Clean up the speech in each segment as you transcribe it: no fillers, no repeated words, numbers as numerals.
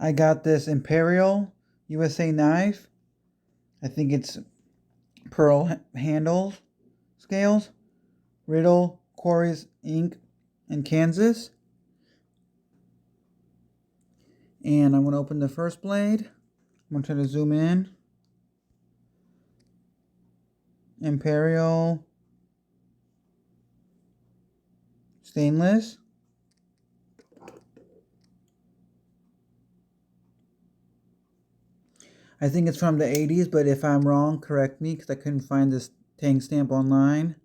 I got this Imperial USA knife. I think it's pearl handles, scales, Riddle, Quarries, Inc. in Kansas. And I'm going to open the first blade. I'm going to try to zoom in. Imperial stainless. I think it's from the 80s, but if I'm wrong, correct me, because I couldn't find this tang stamp online.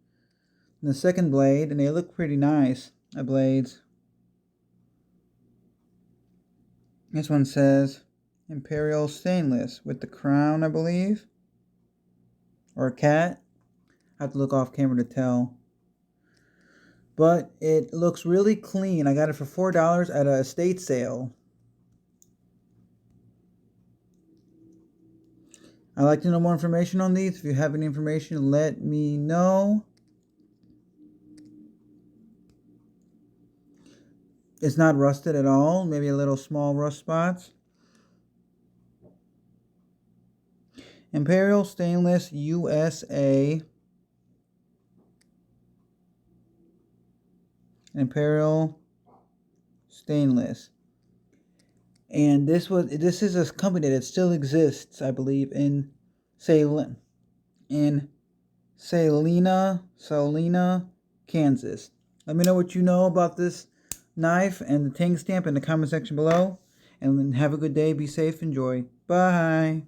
And the second blade, and they look pretty nice, the blades. This one says Imperial stainless with the crown, I believe. Or a cat. I have to look off camera to tell. But it looks really clean. I got it for $4 at a estate sale. I'd like to know more information on these. If you have any information, let me know. It's not rusted at all. Maybe a little small rust spots. Imperial Stainless USA. Imperial Stainless. And this is a company that still exists, I believe, in Salina, Kansas. Let me know what you know about this knife and the tang stamp in the comment section below. And have a good day. Be safe. Enjoy. Bye.